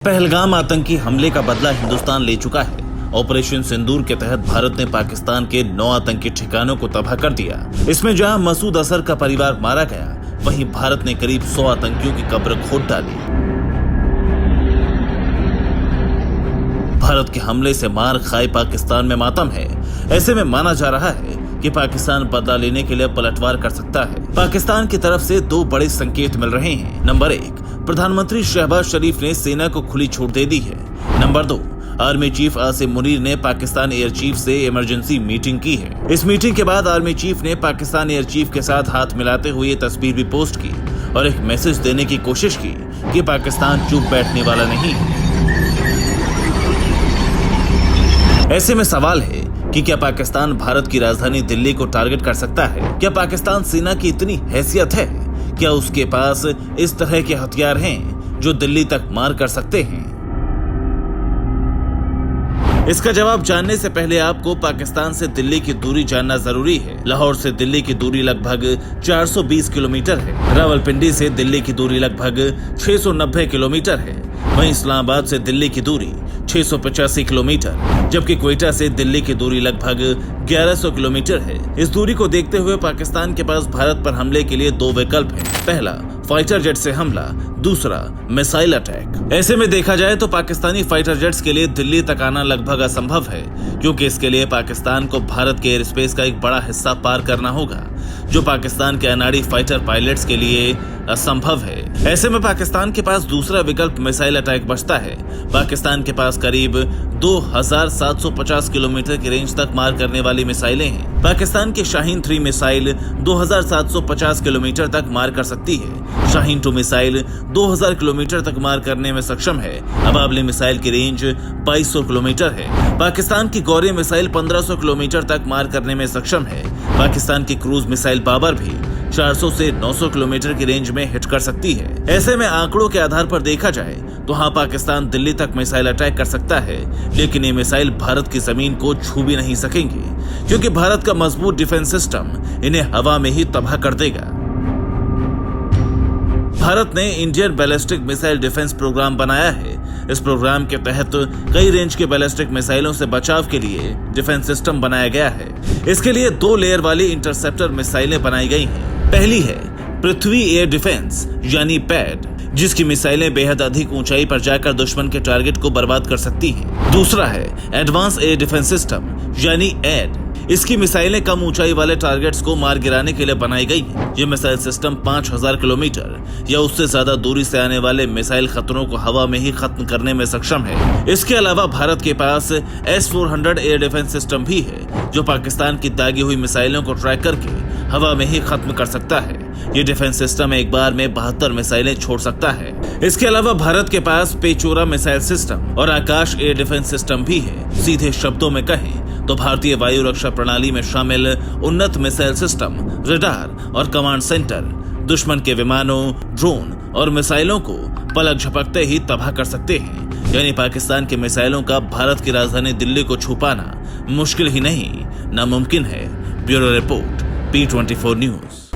पहलगाम आतंकी हमले का बदला हिंदुस्तान ले चुका है। ऑपरेशन सिंदूर के तहत भारत ने पाकिस्तान के 9 आतंकी ठिकानों को तबाह कर दिया। इसमें जहां मसूद अजहर का परिवार मारा गया, वहीं भारत ने करीब 100 आतंकियों की कब्र खोद डाली। भारत के हमले से मार खाए पाकिस्तान में मातम है। ऐसे में माना जा रहा है कि पाकिस्तान बदला लेने के लिए पलटवार कर सकता है। पाकिस्तान की तरफ से 2 बड़े संकेत मिल रहे हैं। नंबर 1, प्रधानमंत्री शहबाज शरीफ ने सेना को खुली छूट दे दी है। Number 2, army chief Asim Munir ने पाकिस्तान एयर चीफ से इमरजेंसी मीटिंग की है। इस मीटिंग के बाद आर्मी चीफ ने पाकिस्तान एयर चीफ के साथ हाथ मिलाते हुए तस्वीर भी पोस्ट की और एक मैसेज देने की कोशिश की कि पाकिस्तान चुप बैठने वाला नहीं है। ऐसे में सवाल है कि क्या पाकिस्तान भारत की राजधानी दिल्ली को टारगेट कर सकता है? क्या पाकिस्तान सेना की इतनी हैसियत है? क्या उसके पास इस तरह के हथियार हैं जो दिल्ली तक मार कर सकते हैं? इसका जवाब जानने से पहले आपको पाकिस्तान से दिल्ली की दूरी जानना जरूरी है। लाहौर से दिल्ली की दूरी लगभग 420 किलोमीटर है। रावलपिंडी से दिल्ली की दूरी लगभग 690 किलोमीटर है। वहीं इस्लामाबाद से दिल्ली की दूरी 685 किलोमीटर, जबकि क्वेटा से दिल्ली की दूरी लगभग 1100 किलोमीटर है। इस दूरी को देखते हुए पाकिस्तान के पास भारत पर हमले के लिए 2 विकल्प हैं। पहला, फाइटर जेट से हमला, दूसरा मिसाइल अटैक। ऐसे में देखा जाए तो पाकिस्तानी फाइटर जेट्स के लिए दिल्ली तक आना लगभग असंभव है, क्योंकि इसके लिए पाकिस्तान को भारत के एयर स्पेस का एक बड़ा हिस्सा पार करना होगा, जो पाकिस्तान के अनाड़ी फाइटर पायलट्स के लिए असंभव है। ऐसे में पाकिस्तान के पास दूसरा विकल्प मिसाइल अटैक बचता है। पाकिस्तान के पास करीब 2750 किलोमीटर की रेंज तक मार करने वाली मिसाइलें हैं। पाकिस्तान की शाहीन 3 मिसाइल 2750 किलोमीटर तक मार कर सकती है। शाहीन 2 मिसाइल 2000 किलोमीटर तक मार करने में सक्षम है। अबाबली मिसाइल की रेंज 2200 किलोमीटर है। पाकिस्तान की गौरी मिसाइल 1500 किलोमीटर तक मार करने में सक्षम है। पाकिस्तान की क्रूज मिसाइल बाबर भी 400 से 900 किलोमीटर की रेंज में हिट कर सकती है। ऐसे में आंकड़ों के आधार पर देखा जाए तो हाँ, पाकिस्तान दिल्ली तक मिसाइल अटैक कर सकता है, लेकिन ये मिसाइल भारत की जमीन को छू भी नहीं सकेंगे, क्योंकि भारत का मजबूत डिफेंस सिस्टम इन्हें हवा में ही तबाह कर देगा। भारत ने Indian ballistic missile defence programme बनाया है। इस प्रोग्राम के तहत कई रेंज के बैलिस्टिक मिसाइलों से बचाव के लिए डिफेंस सिस्टम बनाया गया है। इसके लिए 2 लेयर वाली इंटरसेप्टर मिसाइलें बनाई गई हैं। पहली है पृथ्वी एयर डिफेंस यानी पैड, जिसकी मिसाइलें बेहद अधिक ऊंचाई पर जाकर दुश्मन के टारगेट को बर्बाद कर सकती हैं। दूसरा है एडवांस एयर डिफेंस सिस्टम यानी एड। इसकी मिसाइलें कम ऊंचाई वाले टारगेट्स को मार गिराने के लिए बनाई गई हैं। ये मिसाइल सिस्टम 5000 किलोमीटर या उससे ज्यादा दूरी से आने वाले मिसाइल खतरों को हवा में ही खत्म करने में सक्षम है। इसके अलावा भारत के पास S-400 एयर डिफेंस सिस्टम भी है, जो पाकिस्तान की दागी हुई मिसाइलों को ट्रैक करके हवा में ही खत्म कर सकता है। ये डिफेंस सिस्टम एक बार में 72 मिसाइलें छोड़ सकता है। इसके अलावा भारत के पास पेचोरा मिसाइल सिस्टम और आकाश एयर डिफेंस सिस्टम भी है। सीधे शब्दों में कहें तो भारतीय वायु रक्षा प्रणाली में शामिल उन्नत मिसाइल सिस्टम, रडार और कमांड सेंटर दुश्मन के विमानों, ड्रोन और मिसाइलों को पलक झपकते ही तबाह कर सकते हैं। यानी पाकिस्तान के मिसाइलों का भारत की राजधानी दिल्ली को छू पाना मुश्किल ही नहीं, नामुमकिन है। Bureau report, P24 news.